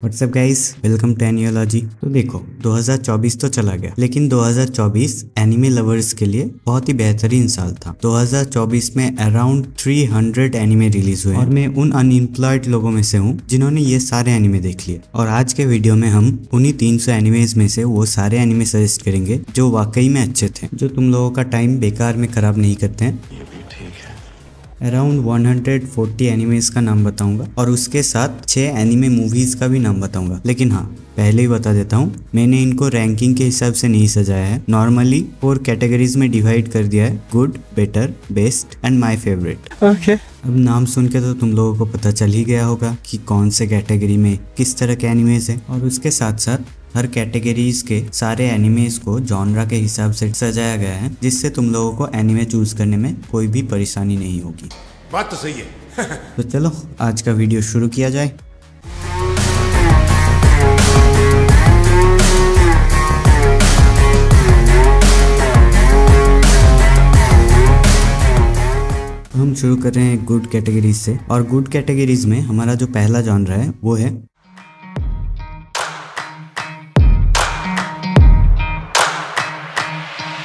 WhatsApp guys, welcome to एनियोलॉजी। तो देखो 2024 तो चला गया, लेकिन 2024 एनिमे लवर्स के लिए बहुत ही बेहतरीन साल था। 2024 में अराउंड 300 एनिमे रिलीज हुए और मैं उन अनएम्प्लॉयड लोगों में से हूँ जिन्होंने ये सारे एनिमे देख लिए। और आज के वीडियो में हम उन्हीं 300 एनिमेज में से वो सारे एनिमे सजेस्ट करेंगे जो वाकई में अच्छे थे, जो तुम लोगों का टाइम बेकार में खराब नहीं करते हैं। अराउंड 140 एनिमेज का नाम बताऊंगा और उसके साथ 6 एनिमे मूवीज का भी नाम बताऊंगा। लेकिन हाँ, पहले ही बता देता हूँ, मैंने इनको रैंकिंग के हिसाब से नहीं सजाया है। नॉर्मली 4 कैटेगरीज में डिवाइड कर दिया है: good, better, best and my favourite. Okay. अब नाम सुन के तो तुम लोगों को पता चल ही गया होगा कि कौन से कैटेगरी में किस तरह के एनिमेज है। और उसके साथ साथ हर कैटेगरीज के सारे एनिमेज को जॉनरा के हिसाब से सजाया गया है, जिससे तुम लोगों को एनिमे चूज करने में कोई भी परेशानी नहीं होगी। बात तो सही है। तो चलो आज का वीडियो शुरू किया जाए। हम शुरू कर रहे हैं गुड कैटेगरीज से, और गुड कैटेगरीज में हमारा जो पहला जॉनरा है वो है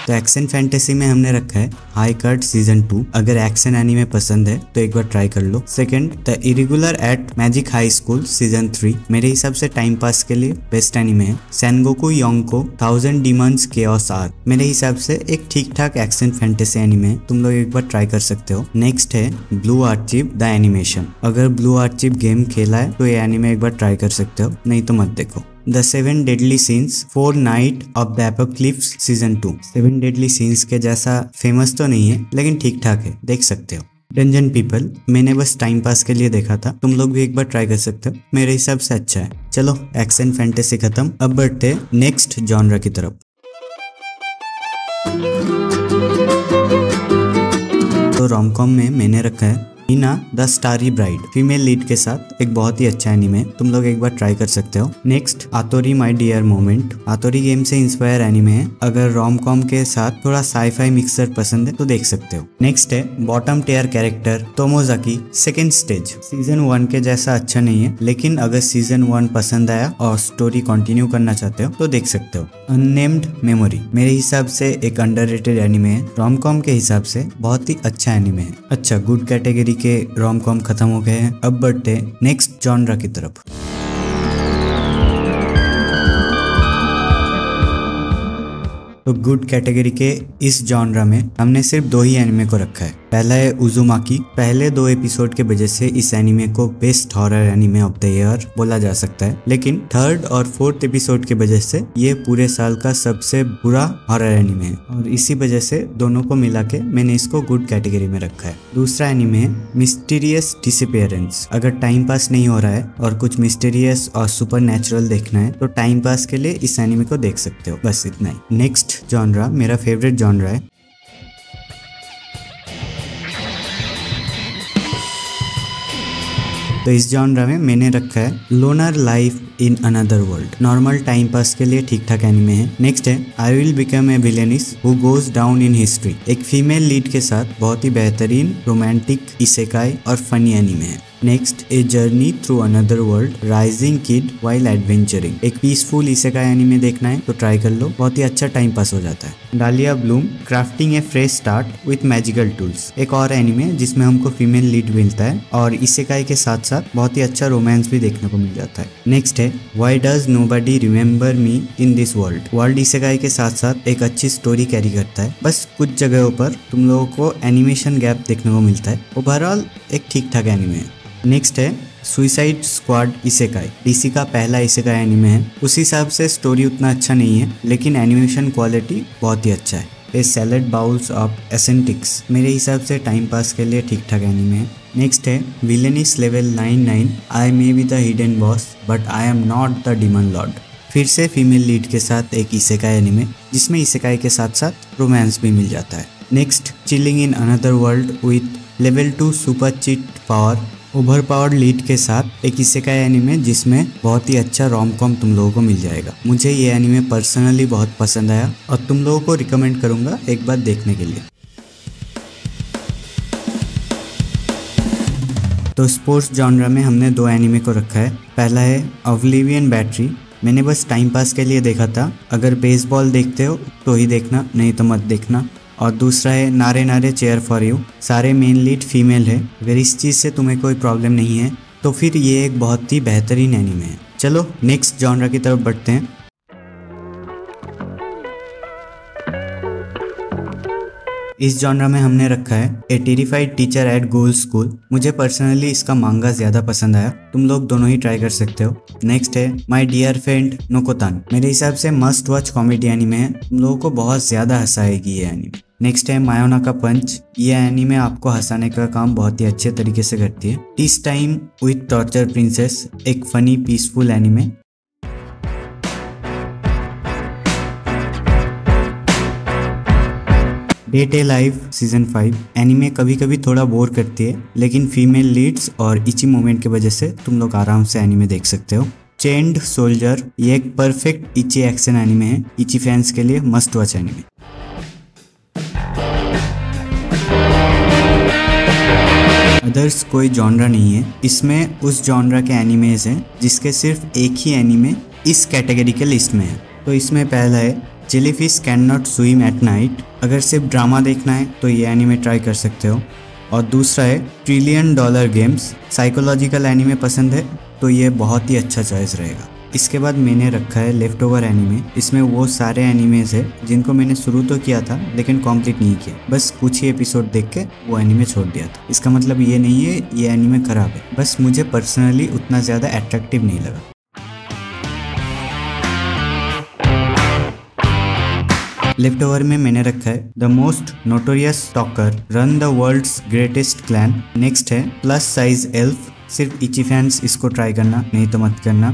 तो एक्शन फैंटेसी में हमने रखा है हाई कट सीजन 2। अगर एक्शन एनीमे पसंद है तो एक बार ट्राई कर लो। Second, the irregular at magic high school season 3 मेरे हिसाब से टाइम पास के लिए बेस्ट एनीमे है। Sengoku Youko 1000 demons chaos arc मेरे हिसाब से एक ठीक ठाक एक्शन फैंटेसी एनीमे है, तुम लोग एक बार ट्राई कर सकते हो। नेक्स्ट है ब्लू आर्चिव द एनिमेशन। अगर ब्लू आर्चिव गेम खेला है तो ये एनीमे एक बार ट्राई कर सकते हो, नहीं तो मत देखो। The 7 deadly scenes for night of the apocalypse season 2 7 deadly scenes के जैसा फेमस तो नहीं है, लेकिन ठीक ठाक है, देख सकते हो। डंजन पीपल मैंने बस टाइम पास के लिए देखा था, तुम लोग भी एक बार ट्राई कर सकते हो, मेरे हिसाब से अच्छा है। चलो एक्शन फैंटेसी खत्म, अब बढ़ते नेक्स्ट जॉनरा की तरफ। तो रोमकॉम में मैंने रखा है Nina the starry bride. Female lead के साथ एक बहुत ही अच्छा एनीमे, तुम लोग एक बार ट्राई कर सकते हो। Next Atri my dear moment. Atri game से इंस्पायर एनीमे है, अगर रोम कॉम के साथ थोड़ा साईफाई मिक्सर पसंद है तो देख सकते हो। नेक्स्ट है bottom tier character Tomozaki second stage. Season 1 के जैसा अच्छा नहीं है, लेकिन अगर सीजन 1 पसंद आया और स्टोरी कंटिन्यू करना चाहते हो तो देख सकते हो। अननेम्ड मेमोरी मेरे हिसाब से एक अंडररेटेड एनीमे है, रोम कॉम के हिसाब से बहुत ही अच्छा एनीमे है। अच्छा, गुड कैटेगरी के रोम कॉम खत्म हो गए हैं, अब बढ़ते नेक्स्ट जॉनरा की तरफ। तो गुड कैटेगरी के इस जॉनरा में हमने सिर्फ 2 ही एनिमे को रखा है। पहला है उजुमाकी। पहले 2 एपिसोड के वजह से इस एनिमे को best horror anime of the year बोला जा सकता है, लेकिन 3rd और 4th एपिसोड के वजह से ये पूरे साल का सबसे बुरा हॉरर एनिमे है, और इसी वजह से दोनों को मिला के मैंने इसको गुड कैटेगरी में रखा है। दूसरा एनिमे है मिस्टीरियस डिसअपीयरेंस। अगर टाइम पास नहीं हो रहा है और कुछ मिस्टीरियस और सुपर नेचुरल देखना है तो टाइम पास के लिए इस एनिमे को देख सकते हो, बस इतना ही। नेक्स्ट जॉनरा मेरा फेवरेट जॉनरा है। तो इस जॉनरा में मैंने रखा है loner life in another world. Normal time pass के लिए ठीक ठाक एनिमे है। नेक्स्ट है I will become a villainess who goes down in history. एक फीमेल लीड के साथ बहुत ही बेहतरीन रोमांटिक इसेकाई और फनी एनिमे है। Next a journey through another world raising kid while adventuring. एक पीसफुल इसेकाई एनिमे देखना है तो ट्राई कर लो, बहुत ही अच्छा टाइम पास हो जाता है। डालिया Bloom crafting A fresh start with magical tools. एक और एनिमे जिसमें हमको फीमेल लीड मिलता है और इसेकाई के साथ साथ बहुत ही अच्छा रोमांस भी देखने को मिल जाता है। नेक्स्ट है why does nobody remember me in this world. World isekai के साथ साथ एक अच्छी स्टोरी कैरी करता है, बस कुछ जगहों पर तुम लोगों को एनिमेशन गैप देखने को मिलता है। ओवरऑल एक ठीक ठाक एनिमे है। नेक्स्ट है सुइसाइड स्क्वाड इसेकाई। डीसी का पहला इसेकाई एनिमे है, उस हिसाब से स्टोरी उतना अच्छा नहीं है, लेकिन एनिमेशन क्वालिटी बहुत ही अच्छा है। ए सैलेड बाउल्स ऑफ एसेंटिक्स मेरे हिसाब से टाइम पास के लिए ठीक ठाक एनिमे है। नेक्स्ट है villainess level 99 I may be the hidden boss but I am not the demon lord. फिर से फीमेल लीड के साथ एक इसेकाई एनिमे, जिसमें इसेकाई के साथ साथ रोमांस भी मिल जाता है। Next chilling in another world with level 2 super cheat power. Over powered lead के साथ एक इसेकाई एनिमे जिसमें बहुत ही अच्छा रोम कॉम तुम लोगों को मिल जाएगा। मुझे ये एनिमे पर्सनली बहुत पसंद आया और तुम लोगों को रिकमेंड करूंगा एक बार देखने के लिए। तो स्पोर्ट्स जॉनरा में हमने 2 एनिमे को रखा है। पहला है ऑब्लिवियन बैटरी, मैंने बस टाइम पास के लिए देखा था, अगर बेसबॉल देखते हो तो ही देखना, नहीं तो मत देखना। और दूसरा है नारे नारे चेयर फॉर यू, सारे मेन लीड फीमेल है। अगर इस चीज़ से तुम्हें कोई प्रॉब्लम नहीं है तो फिर ये एक बहुत ही बेहतरीन एनिमे है। चलो नेक्स्ट जॉनरा की तरफ बढ़ते हैं। इस जॉनरा में हमने रखा है a terrified teacher at girls school. मुझे पर्सनली इसका मांगा ज्यादा पसंद आया, तुम लोग दोनों ही ट्राई कर सकते हो। नेक्स्ट है माय डियर फ्रेंड नोकोतान, मेरे हिसाब से मस्ट वॉच कॉमेडी एनिमे है, तुम लोगों को बहुत ज्यादा हंसाएगी ये एनिमे। नेक्स्ट है मायोना का पंच, ये एनिमे आपको हंसाने का काम बहुत ही अच्छे तरीके से करती है। टीस टाइम विथ टॉर्चर प्रिंसेस, एक फनी पीसफुल एनिमे। डेट ए लाइफ सीजन 5, एनिमे कभी कभी थोड़ा बोर करती है, लेकिन फीमेल लीड्स और इची मोमेंट की वजह से तुम लोग आराम से एनिमे देख सकते हो। चेन्ड सोल्जर, ये एक परफेक्ट इची एक्शन एनिमे है, इची फैंस के लिए मस्ट वॉच एनिमे। अदर्स कोई जॉनरा नहीं है, इसमें उस जॉनरा के एनिमेज हैं जिसके सिर्फ एक ही एनिमे इस कैटेगरी के लिस्ट में है। तो इसमें पहला है jellyfish can not swim at night, अगर सिर्फ ड्रामा देखना है तो ये एनिमे ट्राई कर सकते हो। और दूसरा है trillion dollar games, psychological anime पसंद है तो ये बहुत ही अच्छा चॉइस रहेगा। इसके बाद मैंने रखा है लेफ्ट ओवर एनिमे, इसमें वो सारे एनिमेज है जिनको मैंने शुरू तो किया था लेकिन कंप्लीट नहीं किया, बस कुछ ही एपिसोड देख के वो एनिमे छोड़ दिया था। इसका मतलब ये नहीं है ये एनिमे खराब है, बस मुझे पर्सनली उतना ज़्यादा अट्रैक्टिव नहीं लगा। लेफ्ट ओवर में मैंने रखा है the most notorious stalker run the world's greatest clan. Next है प्लस साइज एल्फ, सिर्फ इची फैंस इसको ट्राई करना, नहीं तो मत करना।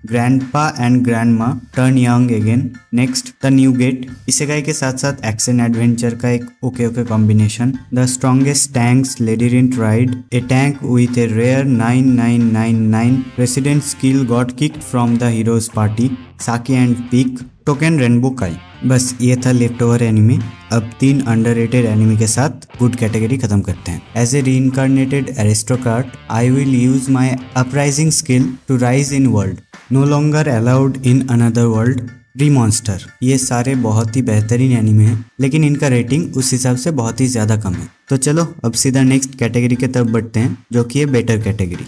Grandpa and grandma turn young again. Next the new gate, इसेगाई के साथ साथ एक्शन एडवेंचर का एक okay combination. The strongest tanks लेडिरेंट raid, a tank with a rare 9999 resident skill got kicked from the heroes party, साकी and peak, token rainbow काई। बस ये था लेफ्ट ओवर एनिमे। अब 3 अंडररेटेड एनिमे के साथ गुड कैटेगरी खत्म करते हैं। As a reincarnated aristocrat I will use my uprising skill to rise in world, no longer allowed in another world, remonster. ये सारे बहुत ही बेहतरीन एनिमे हैं, लेकिन इनका रेटिंग उस हिसाब से बहुत ही ज़्यादा कम है। तो चलो अब सीधा नेक्स्ट कैटेगरी की तरफ बढ़ते हैं, जो कि है बेटर कैटेगरी।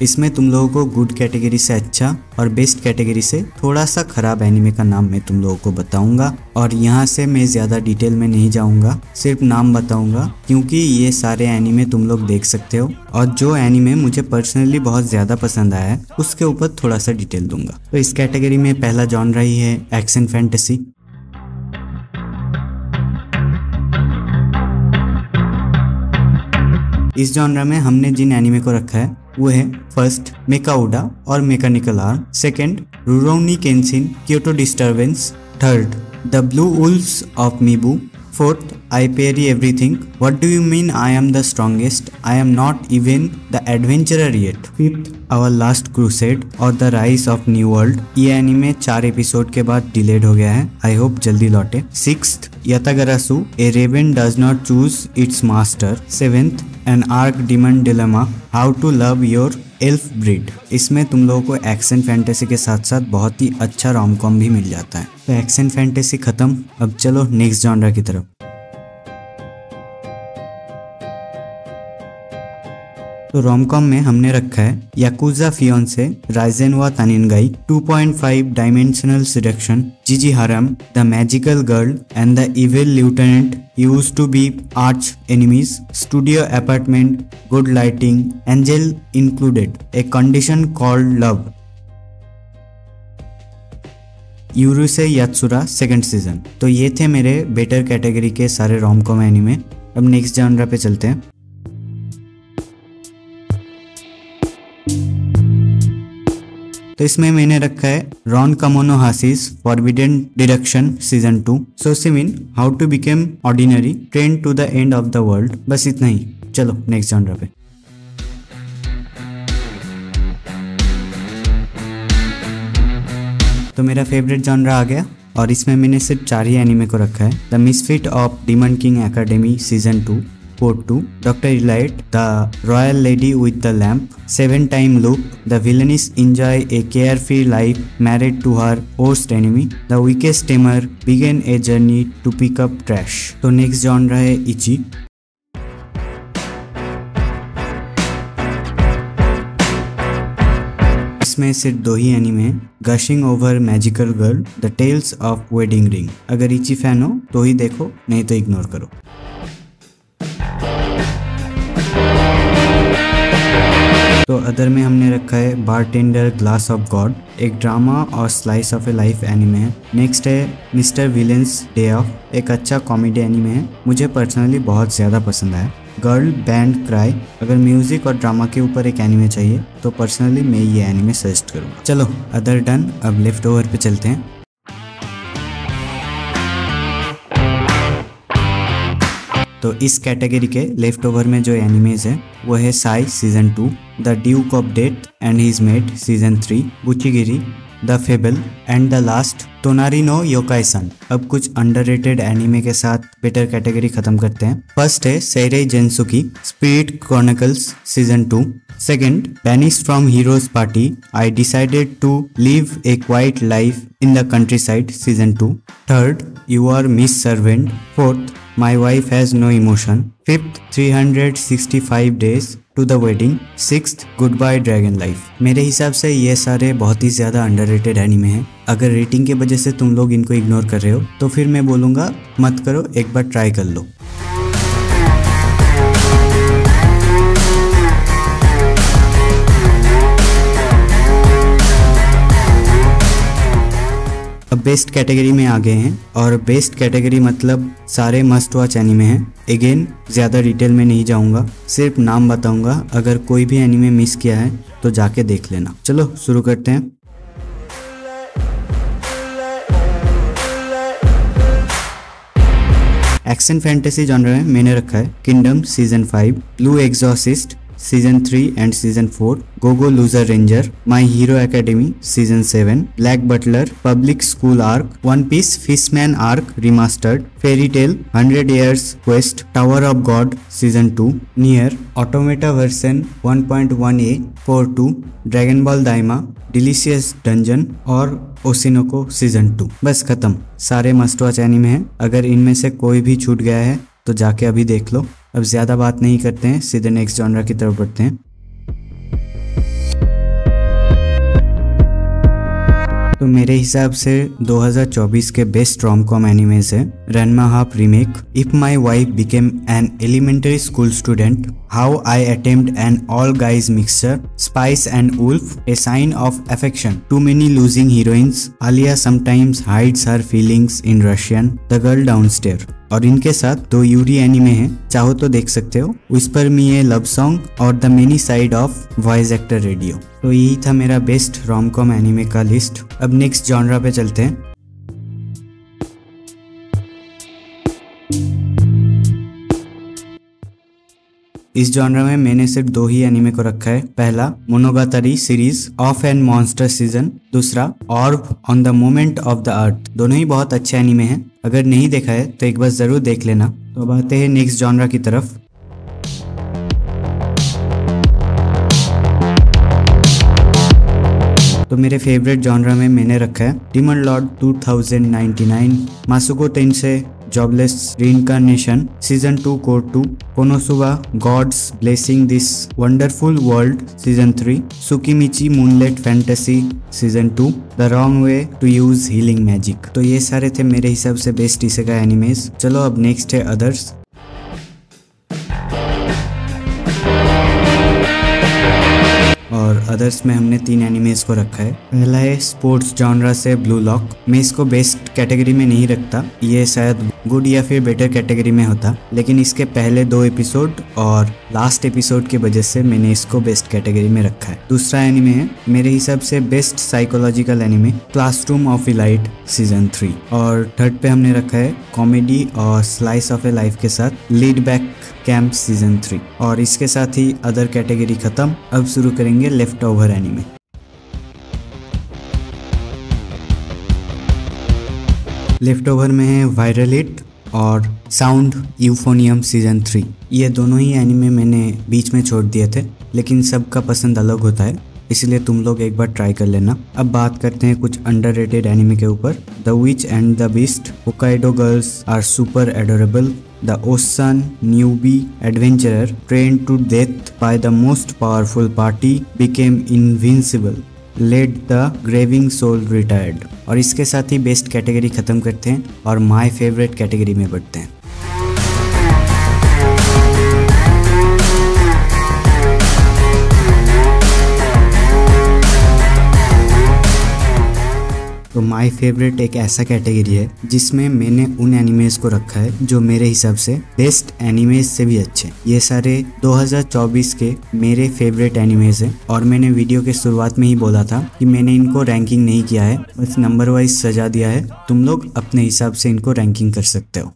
इसमें तुम लोगों को गुड कैटेगरी से अच्छा और बेस्ट कैटेगरी से थोड़ा सा खराब एनिमे का नाम मैं तुम लोगों को बताऊंगा, और यहाँ से मैं ज़्यादा डिटेल में नहीं जाऊंगा, सिर्फ नाम बताऊंगा, क्योंकि ये सारे एनिमे तुम लोग देख सकते हो, और जो एनिमे मुझे पर्सनली बहुत ज़्यादा पसंद आया है उसके ऊपर थोड़ा सा डिटेल दूंगा। तो इस कैटेगरी में पहला जॉनरा ही है एक्शन फैंटेसी। इस जॉनरा में हमने जिन एनिमे को रखा है वो है फर्स्ट मेकाउडा और मैकेनिकल आर्म, सेकंड रुरोuni केंशिन Kyoto disturbance, third the blue wolves of Mibu, fourth I parry everything, what do you mean I am the strongest, I am not even the adventurer yet, fifth our last crusade और the rise of new world. ये anime 4 episode के बाद delayed हो गया है, आई hope जल्दी लौटे। Sixth यतागरासु, a raven does not choose its master, seventh an arch demon dilemma, how to love your elf bride. इसमें तुम लोगों को एक्शन फैंटेसी के साथ साथ बहुत ही अच्छा रोम-कॉम भी मिल जाता है। तो एक्शन फैंटेसी खत्म, अब चलो नेक्स्ट जॉनरा की तरफ। तो रोम-कॉम में हमने रखा है याकुजा फियोंसे, राइजेन वा तानिनगाई, 2.5 dimensional seduction, G G harem, the magical girl and the evil lieutenant used to be arch enemies, studio apartment, good lighting, angel included, a condition called love, यूरुसे यात्सुरा सेकंड सीजन। तो ये थे मेरे बेटर कैटेगरी के सारे rom com anime. अब next genre पे चलते हैं। तो इसमें मैंने रखा है रॉन कामोनो हासिस फॉरबिडन डिडक्शन सीजन 2, सोसिमिन how to become ordinary, train to the end of the world. बस इतना ही, चलो नेक्स्ट जॉनरा पे। तो मेरा फेवरेट जॉनरा आ गया और इसमें मैंने सिर्फ 4 ही एनिमे को रखा है। The misfit of demon king academy season 2, code 2, doctor elite, the royal lady with the lamp, 7 time loop, the villainess enjoy a carefree life married to her worst enemy, the weakest tamer began a journey to pick up trash. तो next genre है इची। इसमें सिर्फ 2 ही anime हैं, gushing over magical girl, the tales of wedding ring. अगर इची fan हो तो ही देखो, नहीं तो इग्नोर करो। तो अदर में हमने रखा है बारटेंडर ग्लास ऑफ गॉड, एक ड्रामा और slice of A life anime है। नेक्स्ट है मिस्टर विलेंस डे ऑफ, एक अच्छा कॉमेडी एनिमे है, मुझे पर्सनली बहुत ज़्यादा पसंद आया। गर्ल बैंड क्राई, अगर म्यूजिक और ड्रामा के ऊपर एक एनिमे चाहिए तो पर्सनली मैं ये एनिमे सजेस्ट करूँगा। चलो अदर डन, अब लेफ्ट ओवर पे चलते हैं। तो इस कैटेगरी के लेफ्ट ओवर में जो एनिमेज है वो है साई season 2, the duke of death and his maid season 3, बुचिगिरी, the fable and the last तोनारी नो योकाई-सन। अब कुछ अंडररेटेड एनिमे के साथ बेटर कैटेगरी खत्म करते हैं। फर्स्ट है सेइरेई जेन्सुकी spirit chronicles season 2, second banished from heroes party I decided to live a quiet life in the countryside season 2, third you are miss servant, fourth My wife has no emotion, fifth 365 days to the wedding, sixth goodbye dragon life। मेरे हिसाब से ये सारे बहुत ही ज़्यादा underrated anime हैं। अगर rating के वजह से तुम लोग इनको इग्नोर कर रहे हो तो फिर मैं बोलूँगा मत करो, एक बार ट्राई कर लो। अब बेस्ट कैटेगरी में आ गए हैं और बेस्ट कैटेगरी मतलब सारे मस्ट वॉच एनिमे हैं। अगेन ज़्यादा डिटेल में नहीं जाऊंगा, सिर्फ नाम बताऊंगा, अगर कोई भी एनिमे मिस किया है तो जाके देख लेना। चलो शुरू करते हैं। एक्शन फैंटेसी जॉनर में मैंने रखा है kingdom season 5, blue exorcist season 3 and season 4, go go loser ranger, my hero academy season 7, black butler, public school arc, one piece fishman arc remastered, fairy tail, 100 Years quest, tower of god season 2, nier, automata version 1.1a42, dragon ball दाइमा, delicious dungeon और ओसिनोको season 2। बस खत्म, सारे must watch anime हैं। अगर इनमें से कोई भी छूट गया है तो जाके अभी देख लो। अब ज़्यादा बात नहीं करते हैं, सीधे नेक्स्ट जॉनरा की तरफ बढ़ते हैं। तो मेरे हिसाब से 2024 के बेस्ट रोम-कॉम एनिमेज है रैन्मा half remake, if my wife became an elementary school student, how I attempt an all guys mixture, spice and wolf, a sign of affection, too many losing heroines, Alya sometimes hides her feelings in Russian, the girl downstairs. और इनके साथ 2 Yuri anime हैं, चाहो तो देख सकते हो, whisper मी ए love song और the many side of voice actor radio. तो यही था मेरा बेस्ट रोम-कॉम एनिमे का लिस्ट। अब नेक्स्ट जॉनरा पे चलते हैं। इस जॉनरा में मैंने सिर्फ 2 ही एनिमे को रखा है। पहला मोनोगातारी series off and monster season, दूसरा orb on the moment of the earth. दोनों ही बहुत अच्छे एनिमे हैं, अगर नहीं देखा है तो एक बार जरूर देख लेना। तो अब आते हैं नेक्स्ट जॉनरा की तरफ। तो मेरे फेवरेट जॉनरा में मैंने रखा है डीमन लॉर्ड 2099, मासुको टेंसेई जॉबलेस रीइंकार्नेशन सीजन 2 कोड 2, कोनोसुबा god's blessing this wonderful world season 3, सुकीमिची moonlight fantasy season 2, the wrong way to use healing magic. तो ये सारे थे मेरे हिसाब से बेस्ट इसेगाई एनिमेज। चलो अब नेक्स्ट है अदर्स। और अदर्स में हमने 3 एनिमेज को रखा है। पहला है स्पोर्ट्स जॉनरा से ब्लू लॉक। मैं इसको बेस्ट कैटेगरी में नहीं रखता, ये शायद गुड या फिर बेटर कैटेगरी में होता, लेकिन इसके पहले 2 एपिसोड और लास्ट एपिसोड की वजह से मैंने इसको बेस्ट कैटेगरी में रखा है। दूसरा एनिमे है मेरे हिसाब से best psychological anime, classroom of elite season 3। और थर्ड पे हमने रखा है कॉमेडी और स्लाइस ऑफ ए लाइफ के साथ लीड बैक कैंप सीजन 3। और इसके साथ ही अदर कैटेगरी खत्म। अब शुरू करेंगे left over anime. Left over में है वायरलिट और साउंड यूफोनियम सीजन 3। ये दोनों ही एनिमे मैंने बीच में छोड़ दिए थे, लेकिन सबका पसंद अलग होता है, इसलिए तुम लोग एक बार ट्राई कर लेना। अब बात करते हैं कुछ अंडररेटेड एनिमे के ऊपर। The witch and the beast, Hokkaido girls are super adorable, the ओसन newbie adventurer trained to death by the most powerful party became invincible, let the grieving soul retired. और इसके साथ ही बेस्ट कैटेगरी खत्म करते हैं और माय फेवरेट कैटेगरी में बढ़ते हैं। तो माय फेवरेट एक ऐसा कैटेगरी है जिसमें मैंने उन एनिमेज को रखा है जो मेरे हिसाब से बेस्ट एनिमेज से भी अच्छे। ये सारे 2024 के मेरे फेवरेट एनिमेज हैं और मैंने वीडियो के शुरुआत में ही बोला था कि मैंने इनको रैंकिंग नहीं किया है, बस नंबर वाइज सजा दिया है। तुम लोग अपने हिसाब से इनको रैंकिंग कर सकते हो।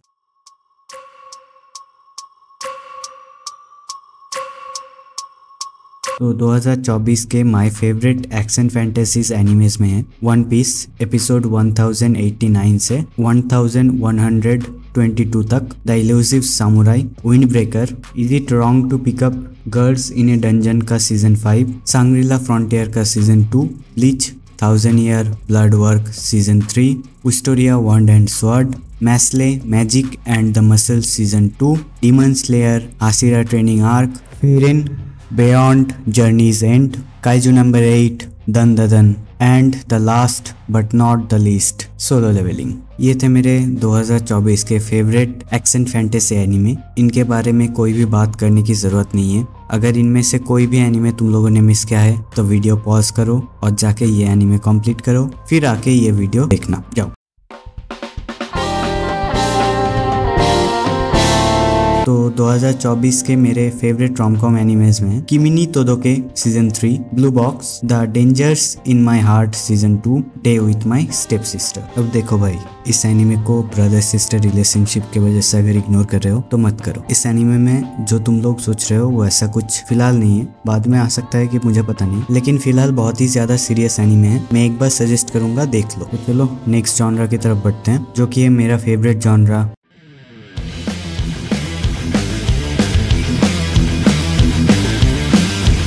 तो 2024 के my favourite action fantasies animes में है वन पीस एपिसोड 1089 से 1122 तक, the elusive samurai, wind breaker, is it wrong to pick up girls in a dungeon का सीजन 5, सांग्रीला फ्रंटियर का season 2, bleach 1000 year blood war season 3, wistoria wand and sword, मैस्ले magic and the muscle season 2, demon slayer आसिरा training arc, फेरेन Beyond Journey's End, Kaiju number 8, Dun Da Dun, and the last but not the least, Solo Leveling। ये थे मेरे 2024 के favourite action fantasy anime. इनके बारे में कोई भी बात करने की ज़रूरत नहीं है। अगर इनमें से कोई भी एनिमे तुम लोगों ने मिस किया है तो वीडियो पॉज करो और जाके ये एनिमे कंप्लीट करो, फिर आके ये वीडियो देखना। जाओ। तो 2024 के मेरे फेवरेट रोमकॉम एनिमेज में किमिनी तोदोके season 3, blue box, the dangers in my heart season 2, day with my step sister. अब देखो भाई, इस एनिमे को ब्रदर सिस्टर रिलेशनशिप की वजह से अगर इग्नोर कर रहे हो तो मत करो। इस एनिमे में जो तुम लोग सोच रहे हो वो ऐसा कुछ फिलहाल नहीं है, बाद में आ सकता है कि मुझे पता नहीं, लेकिन फिलहाल बहुत ही ज्यादा सीरियस एनिमे है। मैं एक बार सजेस्ट करूंगा, देख लो। तो चलो नेक्स्ट जॉनरा की तरफ बढ़ते हैं, जो कि है मेरा फेवरेट जॉनरा।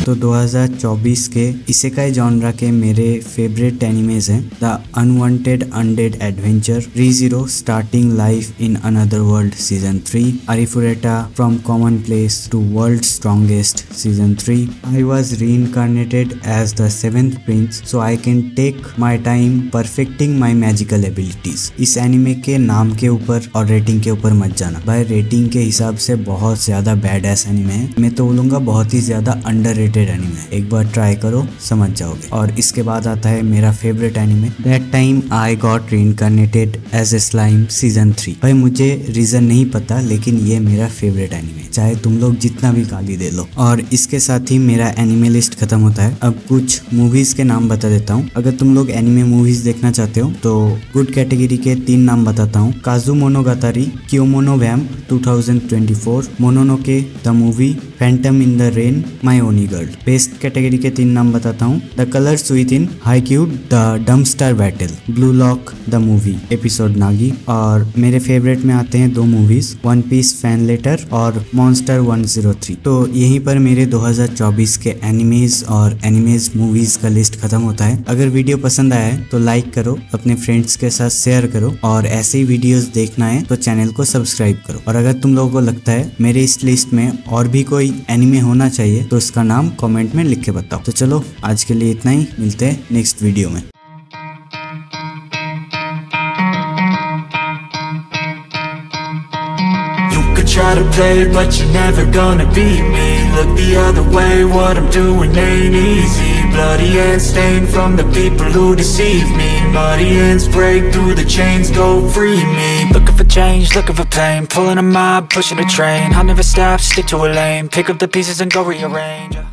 तो 2024 के इसेकाई जॉनरा के मेरे फेवरेट एनिमेज हैं the unwanted undead adventurer, re zero starting life in another world season 3, अरिफुरेटा from common place to world strongest season 3, I was reincarnated as the 7th prince so I can take my time perfecting my magical abilities. इस anime के नाम के ऊपर और rating के ऊपर मत जाना भाई, रेटिंग के हिसाब से बहुत ज्यादा बैड एस एनिमे है। मैं तो बोलूंगा बहुत ही ज्यादा अंडररेटेड एनिमे। एक बार ट्राई करो, समझ जाओगे। और इसके बाद आता है मेरा favourite anime, that time I got reincarnated as a slime season 3। भाई मुझे रीजन नहीं पता, लेकिन ये मेरा फेवरेट एनिमे, चाहे तुम लोग जितना भी गाली दे लो। और इसके साथ ही मेरा एनिमे लिस्ट खत्म होता है। अब कुछ मूवीज के नाम बता देता हूँ। अगर तुम लोग एनिमे मूवीज देखना चाहते हो तो गुड कैटेगरी के 3 नाम बताता हूँ। काजू मोनोगातारी, क्योमोनो वैम्प 2024, मोनोनोके the movie, phantom in the rain, my ओनी गर्ल। बेस्ट कैटेगरी के 3 नाम बताता हूँ। द कलर्स विथिन, हाईक्यू the dumpster battle, blue lock the movie, episode नागी। और मेरे फेवरेट में आते हैं 2 movies, one piece fan letter और मॉन्स्टर 103। तो यहीं पर मेरे 2024 के एनिमेज और एनिमेज मूवीज का लिस्ट खत्म होता है। अगर वीडियो पसंद आया है तो लाइक करो, अपने फ्रेंड्स के साथ शेयर करो, और ऐसे ही वीडियोस देखना है तो चैनल को सब्सक्राइब करो। और अगर तुम लोगों को लगता है मेरे इस लिस्ट में और भी कोई एनिमे होना चाहिए तो उसका नाम कमेंट में लिख के बताओ। तो चलो आज के लिए इतना ही, मिलते हैं नेक्स्ट वीडियो में। Try to play, but you're never gonna beat me. Look the other way, what I'm doing ain't easy. Bloody hands stained from the people who deceive me. Muddy hands break through the chains, go free me. Looking for change, looking for pain, pulling a mob, pushing a train. I'll never stop, stick to a lane, pick up the pieces and go rearrange.